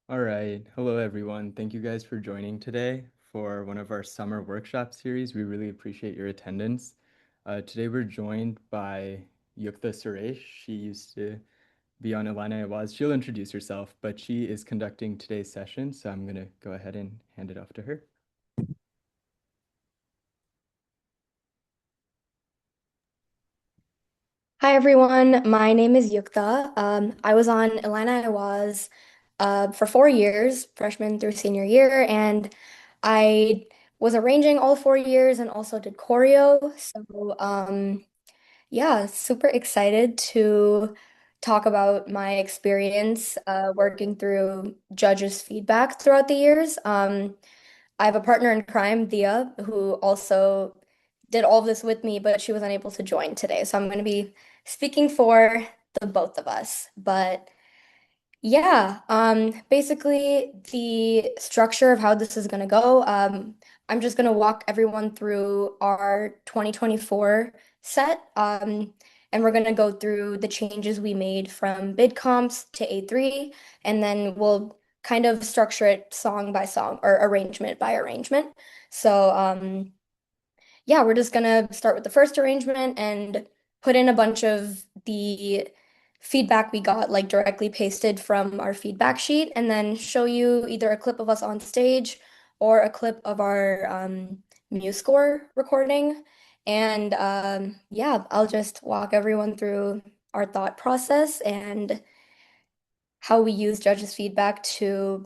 All right. Hello, everyone. Thank you guys for joining today for one of our summer workshop series. We really appreciate your attendance. Today we're joined by Yuktha Suresh. She used to be on Illini Awaaz. She'll introduce herself, but she is conducting today's session, so I'm going to go ahead and hand it off to her. Hi everyone, my name is Yuktha. I was on Illini Awaaz for 4 years, freshman through senior year, and I was arranging all 4 years and also did choreo. Yeah, super excited to talk about my experience working through judges' feedback throughout the years. I have a partner in crime, Dia, who also did all of this with me, but she was unable to join today. So I'm going to be speaking for the both of us. But yeah, basically the structure of how this is going to go. I'm just going to walk everyone through our 2024 set. And we're going to go through the changes we made from bid comps to A3, and then we'll kind of structure it song by song or arrangement by arrangement. So, yeah, we're just gonna start with the first arrangement and put in a bunch of the feedback we got, like directly pasted from our feedback sheet, and then show you either a clip of us on stage or a clip of our MuseScore recording. And yeah, I'll just walk everyone through our thought process and how we use judges' feedback to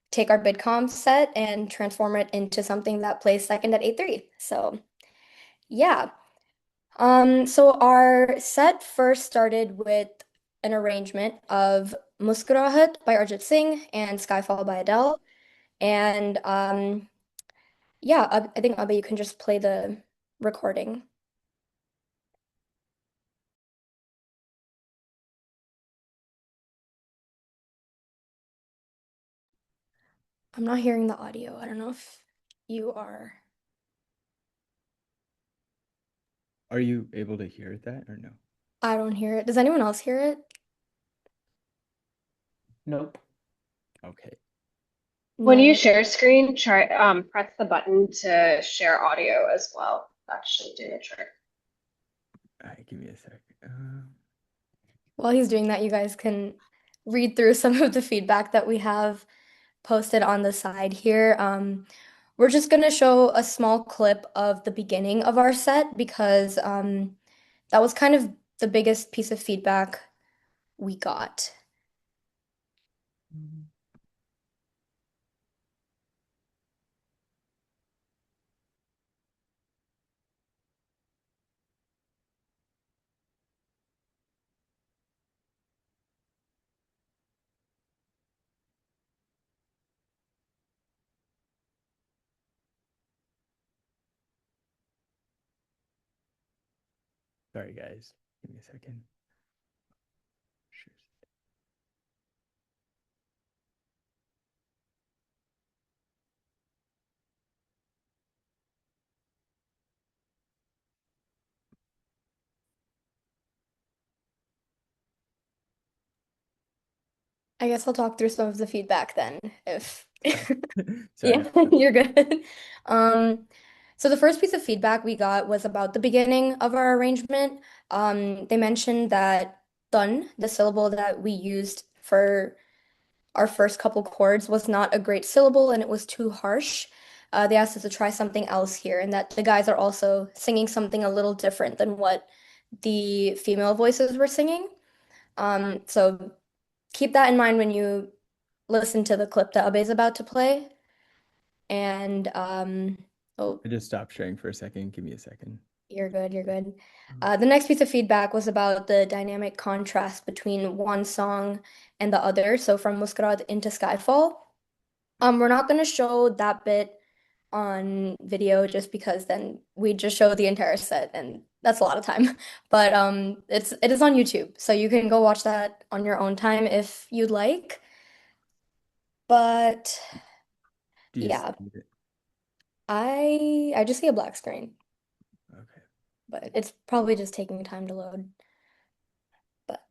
take our bidcom set and transform it into something that plays second at A3. So yeah. So our set first started with an arrangement of Muskurahat by Arjit Singh and Skyfall by Adele. And yeah, I think Abby, you can just play the recording. I'm not hearing the audio. I don't know if you are. Are you able to hear that or no? I don't hear it. Does anyone else hear it? Nope. Okay. When you No. share screen, try press the button to share audio as well. That should do the trick. All right, give me a sec. While he's doing that, you guys can read through some of the feedback that we have posted on the side here. We're just going to show a small clip of the beginning of our set because that was kind of the biggest piece of feedback we got. Sorry, guys. Give me a second. Sure. I guess I'll talk through some of the feedback then, if Sorry. Sorry. yeah, you're good. Um, so the first piece of feedback we got was about the beginning of our arrangement. They mentioned that dun, the syllable that we used for our first couple chords, was not a great syllable and it was too harsh. They asked us to try something else here, and that the guys are also singing something a little different than what the female voices were singing. So keep that in mind when you listen to the clip that Abe is about to play. And oh, I just stopped sharing for a second. Give me a second. you're good, you're good. The next piece of feedback was about the dynamic contrast between one song and the other. So from Muskarad into Skyfall. We're not going to show that bit on video just because then we just show the entire set and that's a lot of time. But it is on YouTube, so you can go watch that on your own time if you'd like. But Do you see yeah, it? I just see a black screen, Okay. but it's probably just taking time to load. But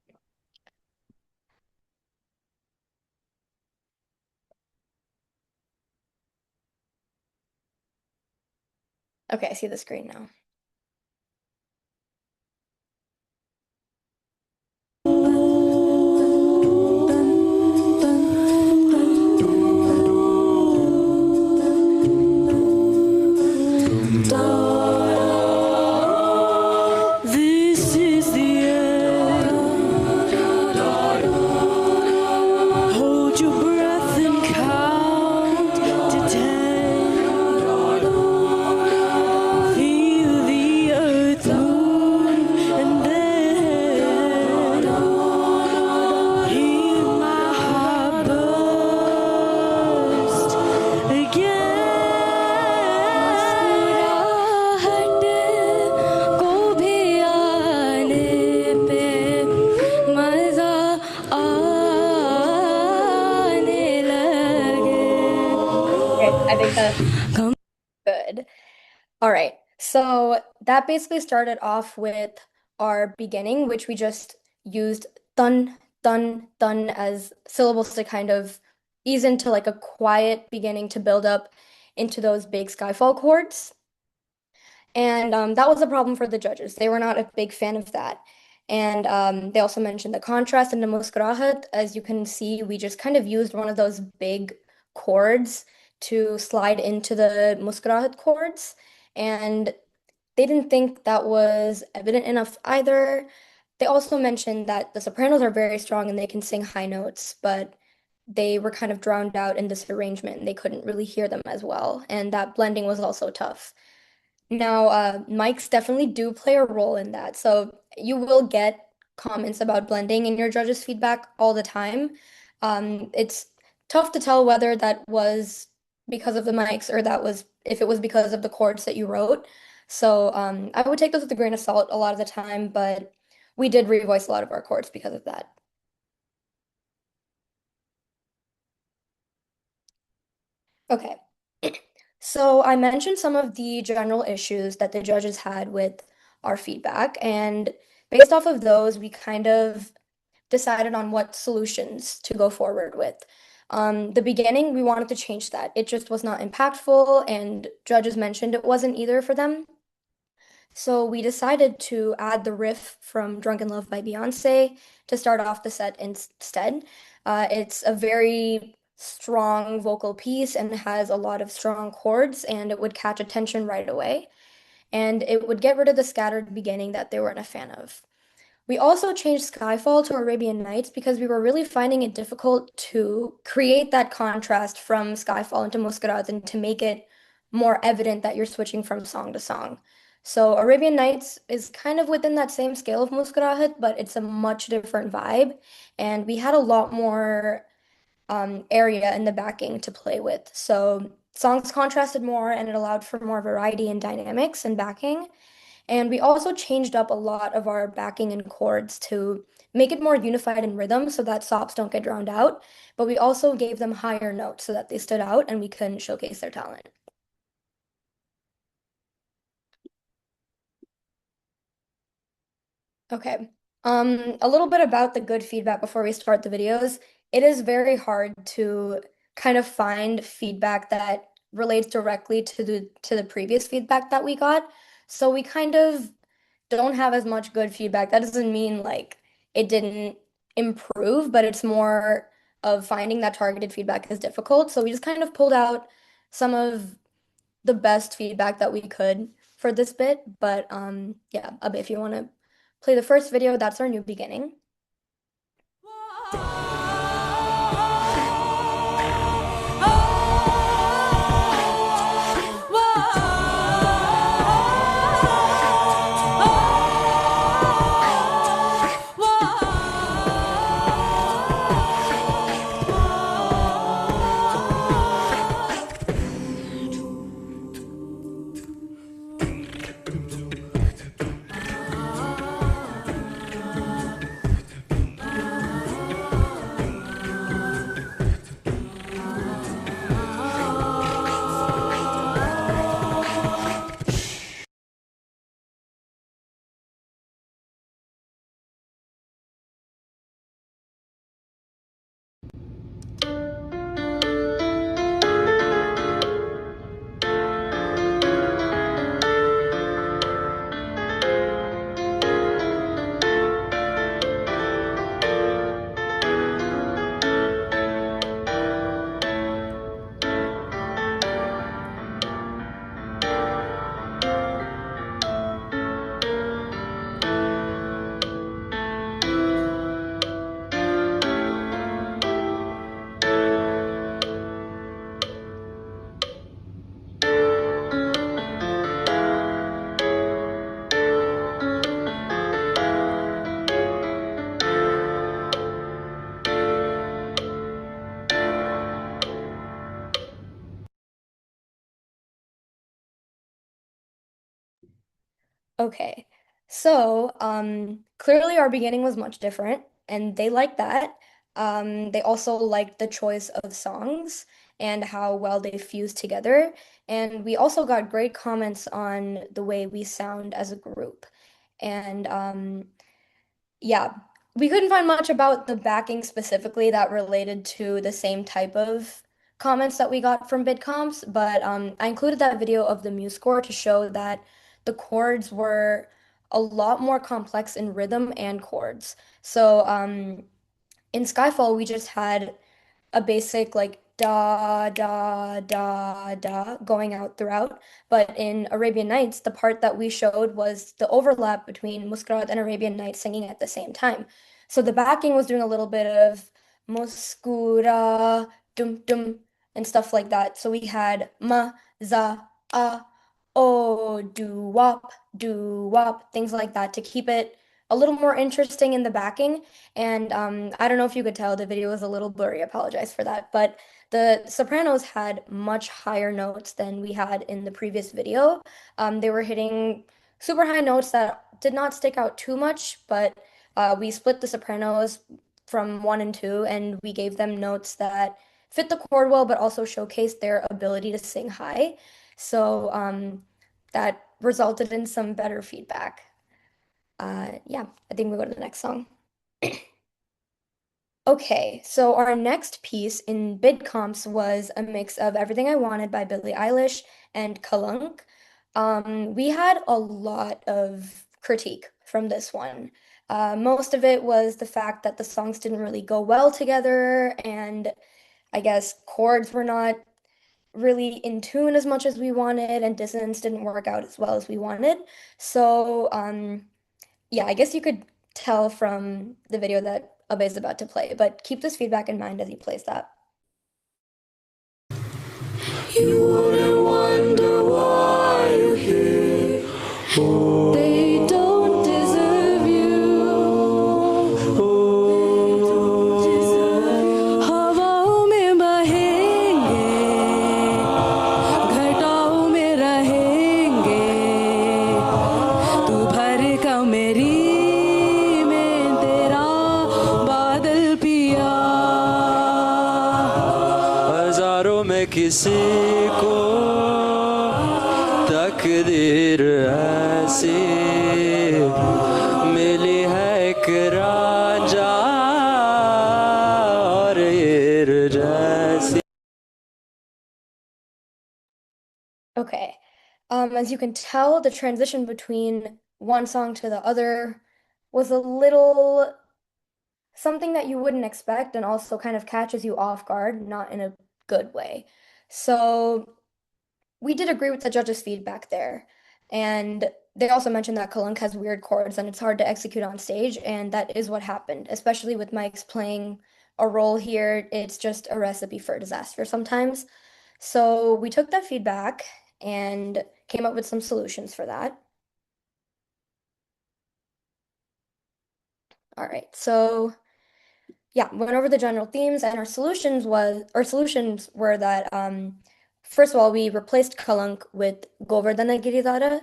Okay, I see the screen now. This is the end. Hold your breath and count to 10. Feel the earth move and then hear my heart burst again. को भी आने पे मजा आने लगे. Okay, I think that's good. All right, so that basically started off with our beginning, which we just used dun, dun, dun as syllables to kind of ease into like a quiet beginning to build up into those big skyfall chords. And that was a problem for the judges. They were not a big fan of that. And they also mentioned the contrast in the muskarahat. As you can see, we just kind of used one of those big chords to slide into the muskarahat chords. And they didn't think that was evident enough either. They also mentioned that the sopranos are very strong and they can sing high notes, but they were kind of drowned out in this arrangement and they couldn't really hear them as well. And that blending was also tough. Now, mics definitely do play a role in that. So you will get comments about blending in your judges' feedback all the time. It's tough to tell whether that was because of the mics or that was if it was because of the chords that you wrote. So I would take those with a grain of salt a lot of the time, but we did revoice a lot of our chords because of that. Okay. So I mentioned some of the general issues that the judges had with our feedback, and based off of those, we kind of decided on what solutions to go forward with. The beginning, we wanted to change that. It just was not impactful, and judges mentioned it wasn't either for them. So we decided to add the riff from Drunken Love by Beyonce to start off the set instead. It's a very strong vocal piece and has a lot of strong chords, and it would catch attention right away. And it would get rid of the scattered beginning that they weren't a fan of. We also changed Skyfall to Arabian Nights because we were really finding it difficult to create that contrast from Skyfall into Muscarat and to make it more evident that you're switching from song to song. So Arabian Nights is kind of within that same scale of Muscarahat, but it's a much different vibe. And we had a lot more area in the backing to play with. So songs contrasted more and it allowed for more variety and dynamics and backing. And we also changed up a lot of our backing and chords to make it more unified in rhythm so that sops don't get drowned out. But we also gave them higher notes so that they stood out and we couldn't showcase their talent. Okay. A little bit about the good feedback before we start the videos. It is very hard to kind of find feedback that relates directly to the previous feedback that we got. So we kind of don't have as much good feedback. That doesn't mean like it didn't improve, but it's more of finding that targeted feedback is difficult. So we just kind of pulled out some of the best feedback that we could for this bit. But yeah, Abe, if you want to play the first video, that's our new beginning. Okay. So, clearly our beginning was much different, and they liked that. They also liked the choice of songs and how well they fused together. And we also got great comments on the way we sound as a group. And yeah, we couldn't find much about the backing specifically that related to the same type of comments that we got from BidComps, but I included that video of the Muse score to show that the chords were a lot more complex in rhythm and chords. So in Skyfall, we just had a basic like da da da da going out throughout. But in Arabian Nights, the part that we showed was the overlap between Muskurat and Arabian Nights singing at the same time. So the backing was doing a little bit of muskura dum dum and stuff like that. So we had ma za a oh do wop, things like that to keep it a little more interesting in the backing. And I don't know if you could tell the video was a little blurry. I apologize for that. But the sopranos had much higher notes than we had in the previous video. They were hitting super high notes that did not stick out too much, but we split the sopranos from one and two, and we gave them notes that fit the chord well, but also showcased their ability to sing high. So that resulted in some better feedback. Yeah, I think we go to the next song. Okay, so our next piece in bid comps was a mix of Everything I Wanted by Billie Eilish and Kalunk. We had a lot of critique from this one. Most of it was the fact that the songs didn't really go well together, and I guess chords were not really in tune as much as we wanted, and dissonance didn't work out as well as we wanted. So, yeah, I guess you could tell from the video that Abe is about to play, but keep this feedback in mind as he plays that. You wouldn't wonder why you're here. They don't deserve you. हवाओं में बहेंगे, घटाओं में रहेंगे, तू भर का मेरी में तेरा बादल पिया, हजारों में किसी को तकदीर ऐसी मिली है एक रांझा और हीर जैसी. Okay. As you can tell, the transition between one song to the other was a little something that you wouldn't expect and also kind of catches you off guard, not in a good way. So we did agree with the judges' feedback there. And they also mentioned that Kalunk has weird chords and it's hard to execute on stage, and that is what happened, especially with Mike's playing a role here. It's just a recipe for disaster sometimes. So we took that feedback and came up with some solutions for that. All right, so yeah, went over the general themes, and our solutions were that first of all, we replaced Kalunk with Govardhana Giridhara,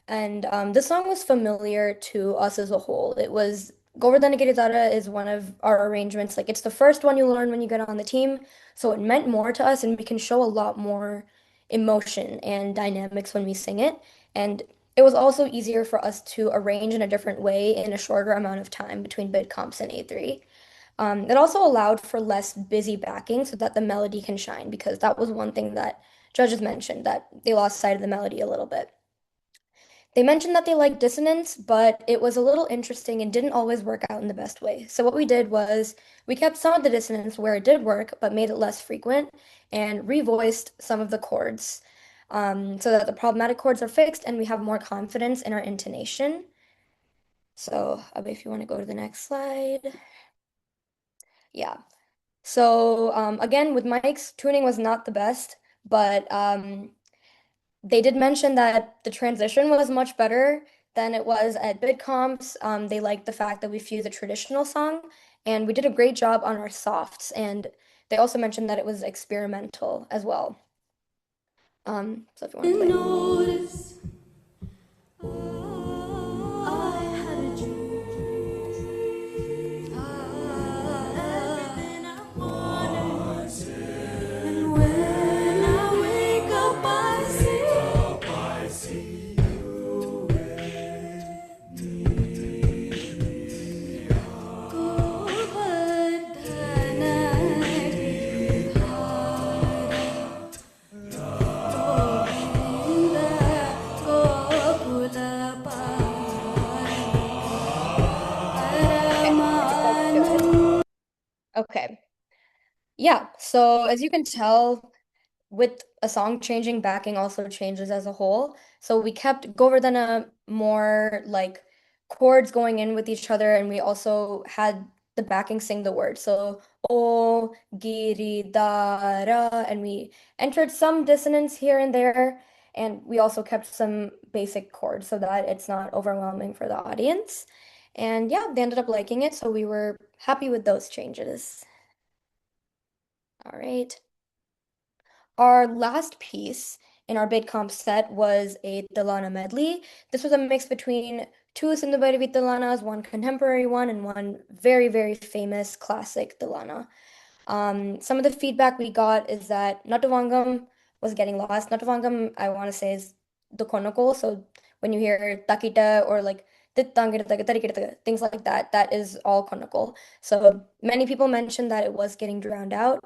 and this song was familiar to us as a whole. It was Govardhana Giridhara is one of our arrangements, like it's the first one you learn when you get on the team, so it meant more to us, and we can show a lot more emotion and dynamics when we sing it. And it was also easier for us to arrange in a different way in a shorter amount of time between bid comps and A3. It also allowed for less busy backing so that the melody can shine, because that was one thing that judges mentioned, that they lost sight of the melody a little bit. They mentioned that they liked dissonance, but it was a little interesting and didn't always work out in the best way. So what we did was we kept some of the dissonance where it did work, but made it less frequent and revoiced some of the chords, so that the problematic chords are fixed and we have more confidence in our intonation. So, Abe, if you want to go to the next slide. Yeah. So again, with mics, tuning was not the best, but they did mention that the transition was much better than it was at bid comps. They liked the fact that we fused a traditional song, and we did a great job on our softs. And they also mentioned that it was experimental as well. So if you want to play. notice. So as you can tell, with a song changing, backing also changes as a whole. So we kept Govardhana more like chords going in with each other, and we also had the backing sing the word. So O Giri Dara, and we entered some dissonance here and there, and we also kept some basic chords so that it's not overwhelming for the audience. And yeah, they ended up liking it, so we were happy with those changes. All right. Our last piece in our bid comp set was a Tilana medley. This was a mix between two Sindhubhairavi Tilanas, one contemporary one and one very, very famous classic Tilana. Some of the feedback we got is that Natavangam was getting lost. Natavangam, I want to say, is the konokol. So when you hear takita or like things like that, that is all konokol. So many people mentioned that it was getting drowned out.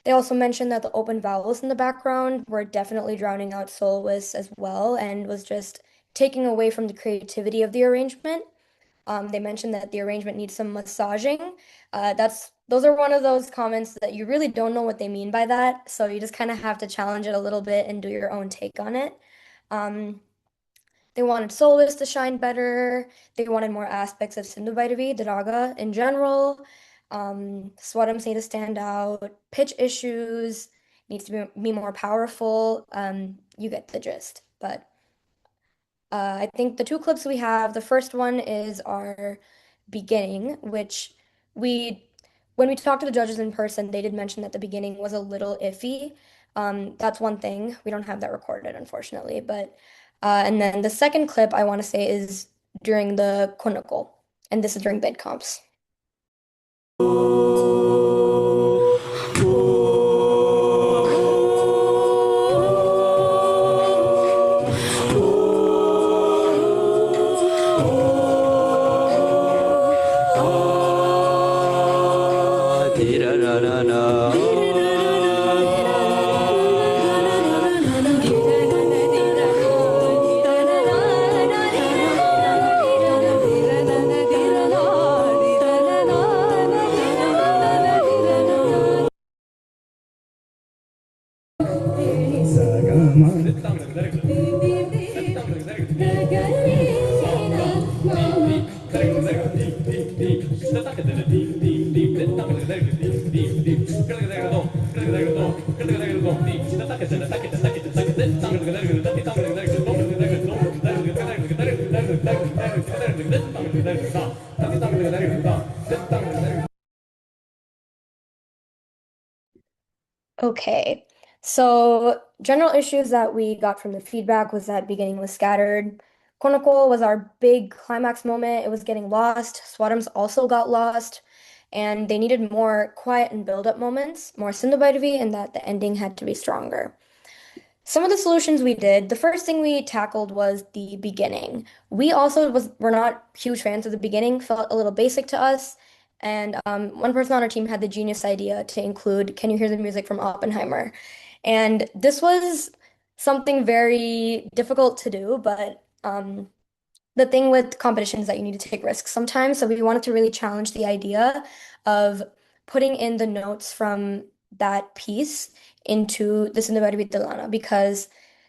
They also mentioned that the open vowels in the background were definitely drowning out soloists as well and was just taking away from the creativity of the arrangement. They mentioned that the arrangement needs some massaging. Those are one of those comments that you really don't know what they mean by that, so you just kind of have to challenge it a little bit and do your own take on it. Um, they wanted soloists to shine better. They wanted more aspects of Sindhu Bhairavi, the raga in general. Swarams need to stand out. Pitch issues needs to be more powerful. You get the gist. But I think the two clips we have, the first one is our beginning, which we, when we talked to the judges in person, they did mention that the beginning was a little iffy. That's one thing. We don't have that recorded, unfortunately. But and then the second clip I want to say is during the Konakol, and this is during bid comps. Okay, so general issues that we got from the feedback was that beginning was scattered. Konakol was our big climax moment. It was getting lost. Swarams also got lost, and they needed more quiet and build-up moments, more Sindhu Bhairavi, and that the ending had to be stronger. Some of the solutions we did, the first thing we tackled was the beginning. We also were not huge fans of the beginning, felt a little basic to us. And one person on our team had the genius idea to include "Can you hear the music from Oppenheimer?" And this was something very difficult to do, but the thing with competition is that you need to take risks sometimes. So we wanted to really challenge the idea of putting in the notes from that piece into the Sindhubari Vidalana because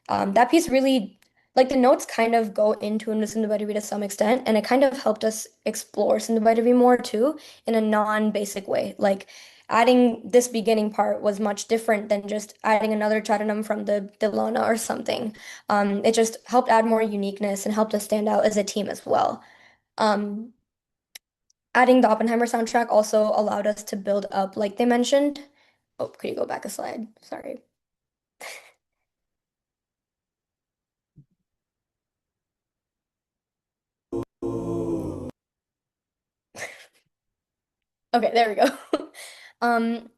that piece really, like the notes kind of go into Sindhubari to some extent, and it kind of helped us explore Sindhubari more too in a non-basic way. Like adding this beginning part was much different than just adding another charanam from the Dilana or something. It just helped add more uniqueness and helped us stand out as a team as well. Um, Adding the Oppenheimer soundtrack also allowed us to build up, like they mentioned. Oh, could you go back a slide? Sorry. Okay, there we go. Um,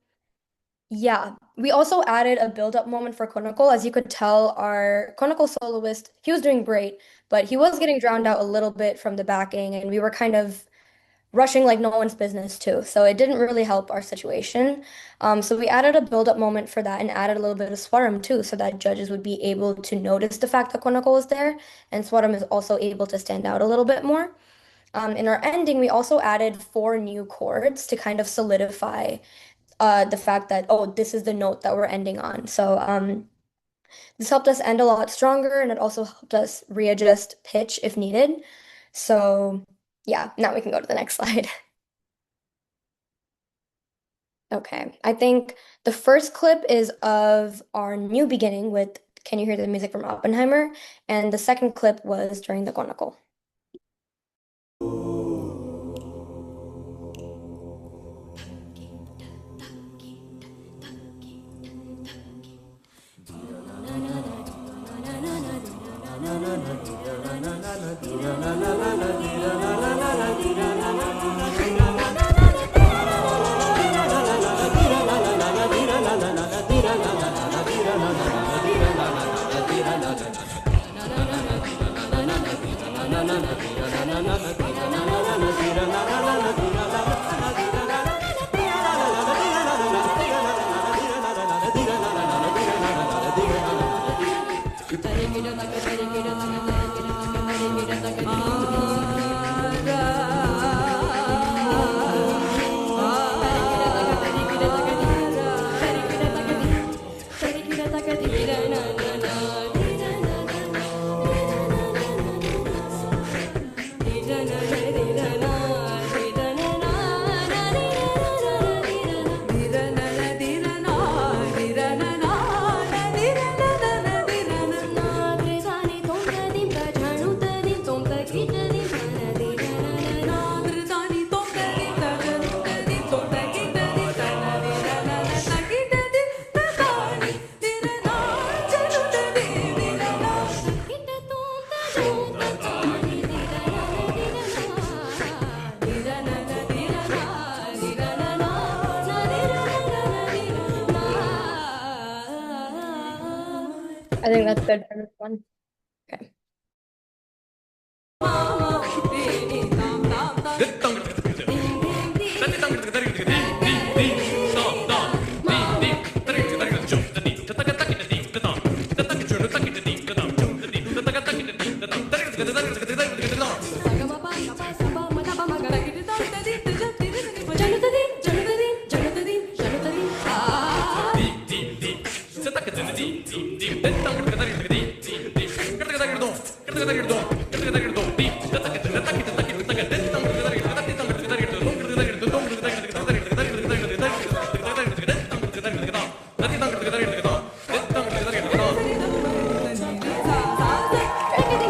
yeah, we also added a build-up moment for Konakol. As you could tell, our Konakol soloist, he was doing great, but he was getting drowned out a little bit from the backing, and we were kind of rushing like no one's business too. So it didn't really help our situation. So we added a build-up moment for that and added a little bit of Swaram too, so that judges would be able to notice the fact that Konakol was there, and Swaram is also able to stand out a little bit more. In our ending, we also added four new chords to kind of solidify the fact that, oh, this is the note that we're ending on. So this helped us end a lot stronger, and it also helped us readjust pitch if needed. So yeah, now we can go to the next slide. Okay, I think the first clip is of our new beginning with Can You Hear the Music from Oppenheimer? And the second clip was during the Chronicle. I think that's good for this one. Okay.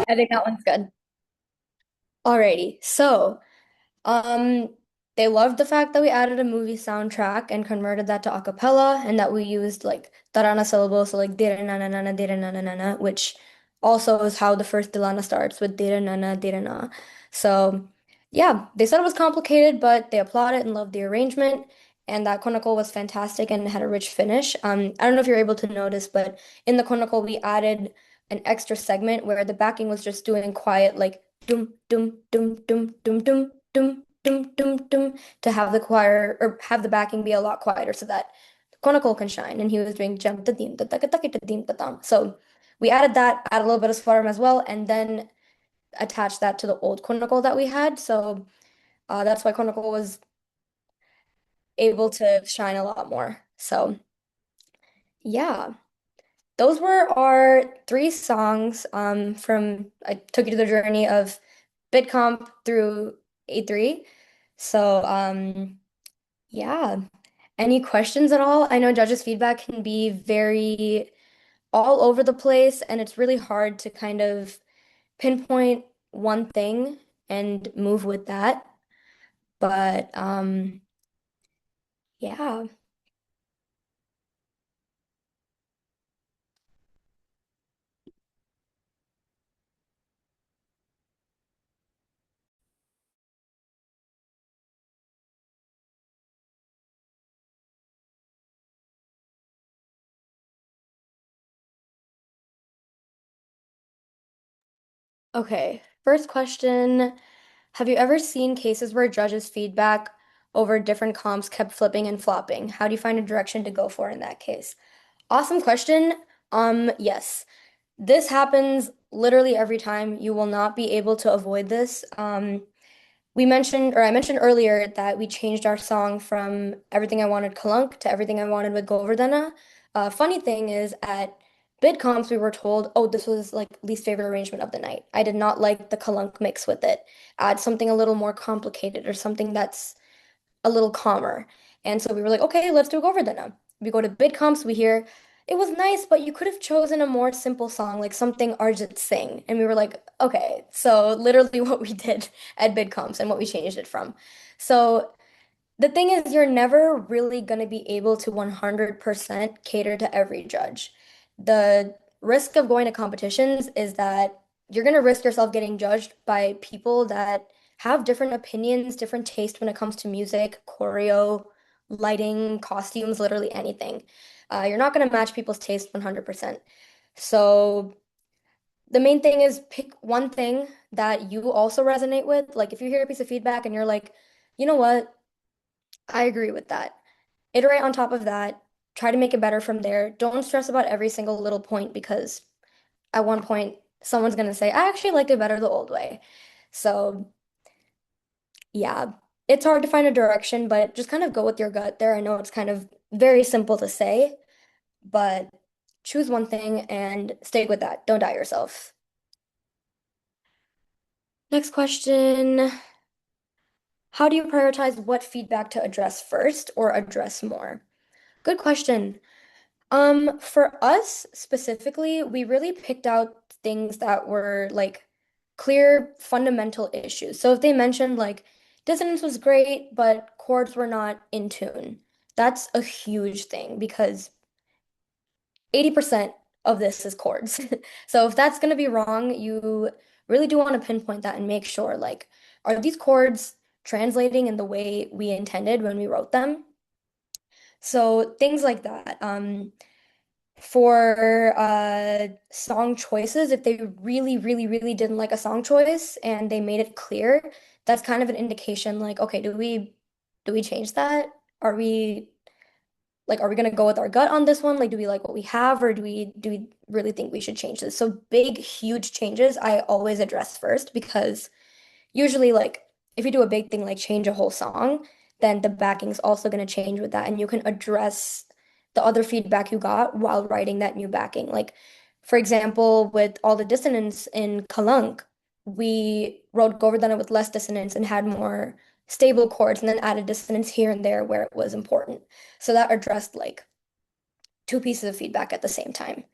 I think that one's good. Alrighty, so they loved the fact that we added a movie soundtrack and converted that to a cappella, and that we used like tarana syllables, so like dira na na na na dira na na na na, which also is how the first Dilana starts with dira na na dira na. So yeah, they said it was complicated, but they applauded and loved the arrangement, and that chronicle was fantastic and had a rich finish. I don't know if you're able to notice, but in the chronicle we added an extra segment where the backing was just doing quiet like dum dum dum dum dum dum dum dum dum dum to have the choir or have the backing be a lot quieter so that the chronicle can shine. And he was doing jam ta dim ta ta ta ta dim ta tam. So we added that, add a little bit of swarm as well, and then attached that to the old chronicle that we had. So that's why chronicle was able to shine a lot more. So yeah. Those were our three songs from I took you to the journey of BidComp through A3. So yeah. Any questions at all? I know judges' feedback can be very all over the place, and it's really hard to kind of pinpoint one thing and move with that. But yeah. Okay, first question. Have you ever seen cases where judges' feedback over different comps kept flipping and flopping? How do you find a direction to go for in that case? Awesome question. Yes. This happens literally every time. You will not be able to avoid this. I mentioned earlier that we changed our song from Everything I Wanted Kalunk to Everything I Wanted with Govardhana. Funny thing is, at bid comps, we were told, oh, this was like least favorite arrangement of the night. I did not like the Kalunk mix with it. Add something a little more complicated or something that's a little calmer. And so we were like, okay, let's do Govardhana. We go to bid comps, we hear, it was nice, but you could have chosen a more simple song, like something Arjit Singh. And we were like, okay, so literally what we did at bid comps and what we changed it from. So the thing is, you're never really going to be able to 100% cater to every judge. The risk of going to competitions is that you're going to risk yourself getting judged by people that have different opinions, different taste when it comes to music, choreo, lighting, costumes, literally anything. You're not going to match people's taste 100%. So the main thing is pick one thing that you also resonate with. Like if you hear a piece of feedback and you're like, you know what? I agree with that. Iterate on top of that. Try to make it better from there. Don't stress about every single little point because at one point someone's gonna say, I actually liked it better the old way. So yeah, it's hard to find a direction, but just kind of go with your gut there. I know it's kind of very simple to say, but choose one thing and stick with that. Don't doubt yourself. Next question. How do you prioritize what feedback to address first or address more? Good question. For us specifically, we really picked out things that were like clear fundamental issues. So if they mentioned like dissonance was great, but chords were not in tune, that's a huge thing because 80% of this is chords. So if that's going to be wrong, you really do want to pinpoint that and make sure like, are these chords translating in the way we intended when we wrote them? So things like that. For song choices, if they really, really, really didn't like a song choice and they made it clear, that's kind of an indication like, okay, do we change that? Are we are we gonna go with our gut on this one? Like, do we like what we have, or do we really think we should change this? So big, huge changes I always address first because usually like if you do a big thing like change a whole song, then the backing's also going to change with that and you can address the other feedback you got while writing that new backing. Like for example, with all the dissonance in Kalank, we wrote Govardhana with less dissonance and had more stable chords and then added dissonance here and there where it was important. So that addressed like two pieces of feedback at the same time.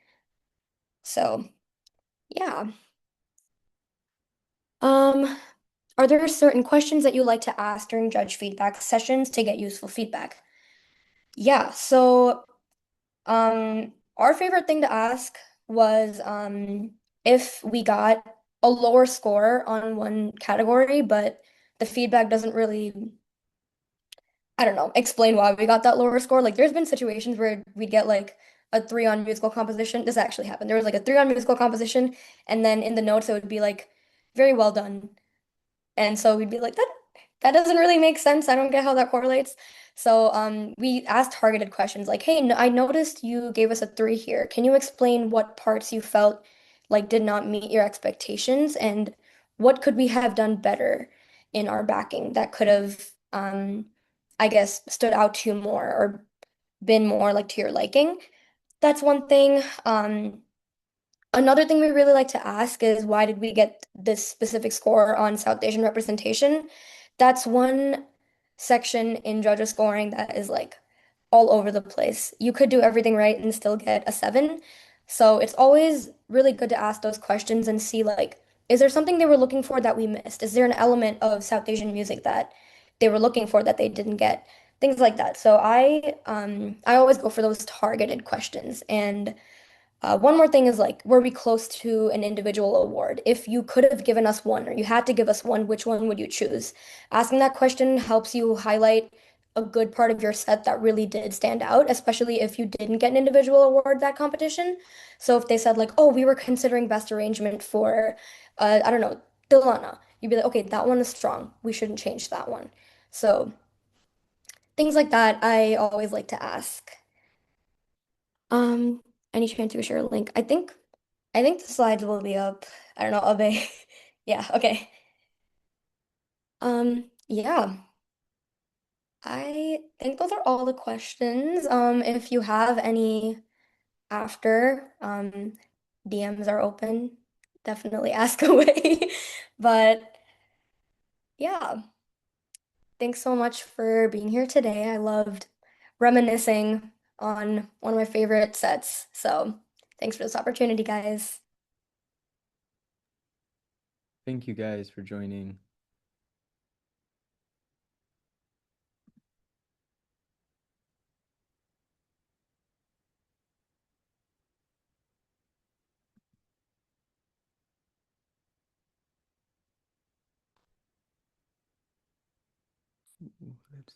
So, yeah. Um, Are there certain questions that you like to ask during judge feedback sessions to get useful feedback? Yeah, so our favorite thing to ask was if we got a lower score on one category, but the feedback doesn't really, I don't know, explain why we got that lower score. Like there's been situations where we'd get like a 3 on musical composition. This actually happened. There was like a 3 on musical composition, and then in the notes it would be like, very well done. And so we'd be like, that doesn't really make sense. I don't get how that correlates. So we asked targeted questions like, hey, I noticed you gave us a 3 here. Can you explain what parts you felt like did not meet your expectations and what could we have done better in our backing that could have, I guess, stood out to you more or been more like to your liking? That's one thing. Another thing we really like to ask is why did we get this specific score on South Asian representation? That's one section in judges scoring that is like all over the place. You could do everything right and still get a 7. So it's always really good to ask those questions and see like, is there something they were looking for that we missed? Is there an element of South Asian music that they were looking for that they didn't get? Things like that. So I always go for those targeted questions and one more thing is like, were we close to an individual award? If you could have given us one or you had to give us one, which one would you choose? Asking that question helps you highlight a good part of your set that really did stand out, especially if you didn't get an individual award that competition. So if they said like, oh, we were considering best arrangement for, I don't know, Dilana, you'd be like, okay, that one is strong. We shouldn't change that one. So things like that, I always like to ask. Um, any chance you could share a link? I think the slides will be up. I don't know, Abe. Yeah, okay. Yeah, I think those are all the questions. If you have any after, DMs are open. Definitely ask away. But yeah, thanks so much for being here today. I loved reminiscing on one of my favorite sets. So thanks for this opportunity, guys. Thank you guys for joining. Let's